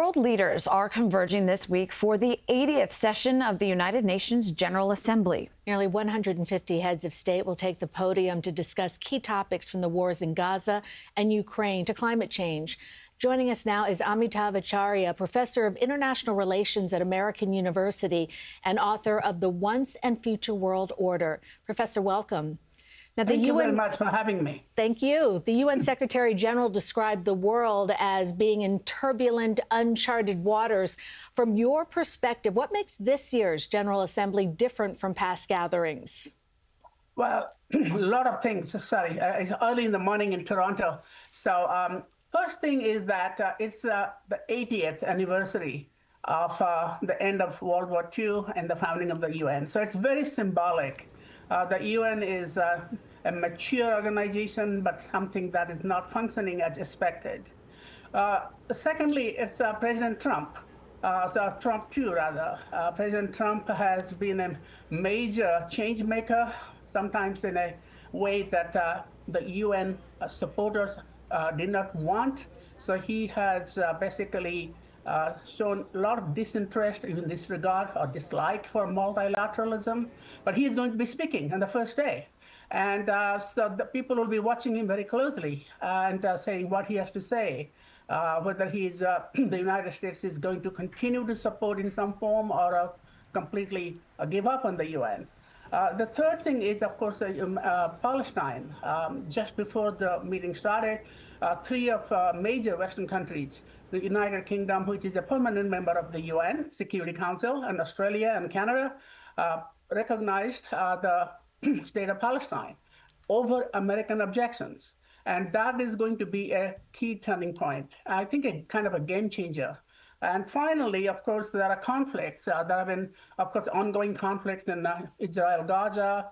World leaders are converging this week for the 80th session of the United Nations General Assembly. Nearly 150 heads of state will take the podium to discuss key topics from the wars in Gaza and Ukraine to climate change. Joining us now is Amitav Acharya, professor of international relations at American University and author of The Once and Future World Order. Professor, welcome. Now, Thank you very much for having me. Thank you. The UN Secretary General described the world as being in turbulent, uncharted waters. From your perspective, what makes this year's General Assembly different from past gatherings? Well, a lot of things. Sorry, it's early in the morning in Toronto. So first thing is that it's the 80th anniversary of the end of World War II and the founding of the UN. So it's very symbolic. The UN is a mature organization, but something that is not functioning as expected. Secondly, it's President Trump, Trump 2 rather. President Trump has been a major change maker, sometimes in a way that the UN supporters did not want. So he has basically shown a lot of disinterest, even disregard or dislike for multilateralism. But he is going to be speaking on the first day. And so the people will be watching him very closely and saying what he has to say, whether he's, the United States is going to continue to support in some form or completely give up on the UN. The third thing is, of course, Palestine. Just before the meeting started, three of major Western countries, the United Kingdom, which is a permanent member of the UN Security Council, and Australia and Canada, recognized the state of Palestine over American objections. And that is going to be a key turning point. I think a kind of a game changer. And finally, of course, there are conflicts. There have been, of course, ongoing conflicts in Israel, Gaza,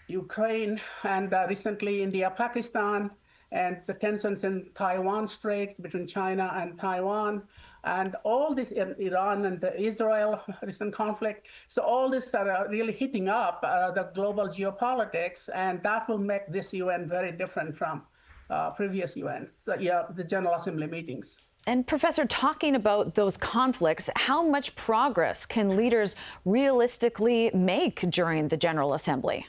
Ukraine, and recently India, Pakistan, and the tensions in Taiwan Straits between China and Taiwan, and all this in Iran and Israel recent conflict. So all this are really hitting up the global geopolitics, and that will make this UN very different from previous UNs, the General Assembly meetings. And Professor, talking about those conflicts, how much progress can leaders realistically make during the General Assembly?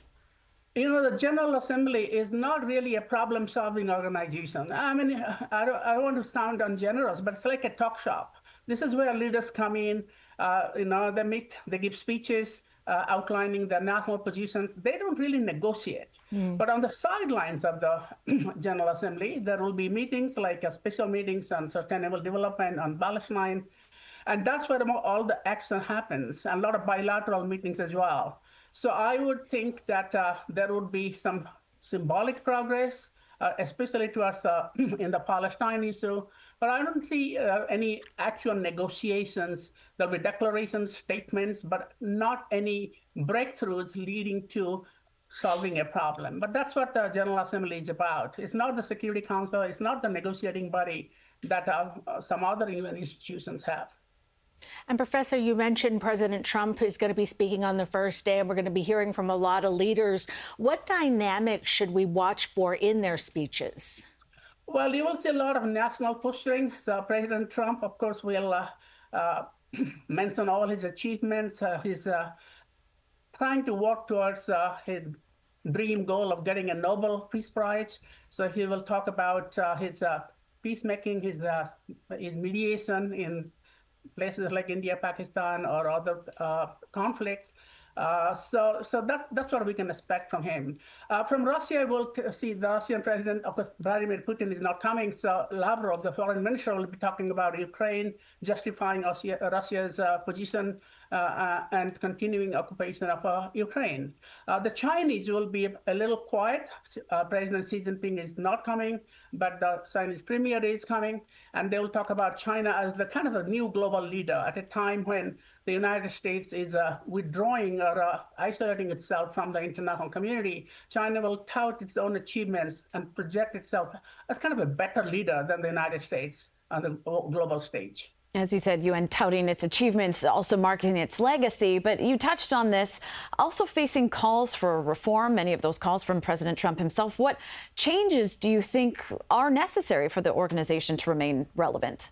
You know, the General Assembly is not really a problem-solving organization. I mean, I don't want to sound ungenerous, but it's like a talk shop. This is where leaders come in, they meet, they give speeches, outlining their national positions. They don't really negotiate. But on the sidelines of the General Assembly, there will be meetings like special meetings on sustainable development, on Palestine. And that's where all the action happens, and a lot of bilateral meetings as well. So I would think that there would be some symbolic progress, especially towards in the Palestine issue. But I don't see any actual negotiations. There'll be declarations, statements, but not any breakthroughs leading to solving a problem. But that's what the General Assembly is about. It's not the Security Council. It's not the negotiating body that some other UN institutions have. And Professor, you mentioned President Trump is going to be speaking on the first day, and we're going to be hearing from a lot of leaders. What dynamics should we watch for in their speeches? Well, you will see a lot of national posturing. So President Trump, of course, will mention all his achievements. He's trying to work towards his dream goal of getting a Nobel Peace Prize. So he will talk about his peacemaking, his mediation in places like India, Pakistan, or other conflicts. So that's what we can expect from him. From Russia, we'll see the Russian president, of course, Vladimir Putin is not coming, so Lavrov, the foreign minister, will be talking about Ukraine, justifying Russia's position and continuing occupation of Ukraine. The Chinese will be a little quiet. President Xi Jinping is not coming, but the Chinese premier is coming, and they will talk about China as the kind of a new global leader at a time when the United States is withdrawing or isolating itself from the international community. China will tout its own achievements and project itself as kind of a better leader than the United States on the global stage. As you said, UN touting its achievements, also marking its legacy. But you touched on this, also facing calls for reform, many of those calls from President Trump himself. What changes do you think are necessary for the organization to remain relevant?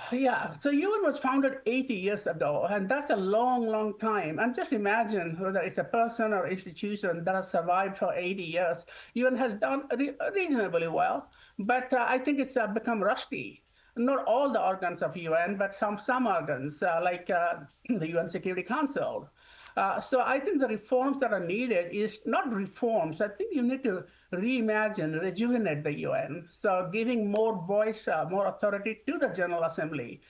Yeah, so UN was founded 80 years ago, and that's a long, long time. And just imagine whether it's a person or institution that has survived for 80 years. UN has done reasonably well, but I think it's become rusty. Not all the organs of UN, but some organs, like the UN Security Council. So I think the reforms that are needed is not reforms. I think you need to reimagine, rejuvenate the UN. So giving more voice, more authority to the General Assembly,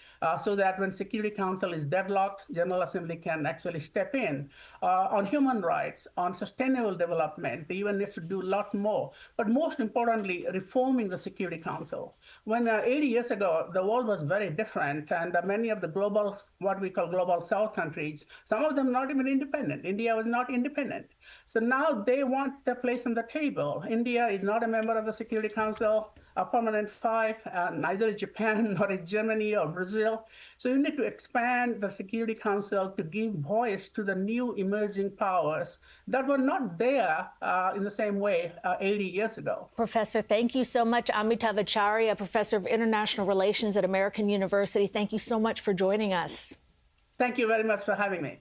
so that when Security Council is deadlocked, General Assembly can actually step in. On human rights, on sustainable development, the UN needs to do a lot more. But most importantly, reforming the Security Council. When 80 years ago, the world was very different, and many of the global, what we call global South countries, some of them not even independent. India was not independent. So now they want their place on the table. India is not a member of the Security Council, a permanent five, neither is Japan, nor is Germany or Brazil. So you need to expand the Security Council to give voice to the new emerging powers that were not there in the same way 80 years ago. Professor, thank you so much. Amitav Acharya, Professor of International Relations at American University. Thank you so much for joining us. Thank you very much for having me.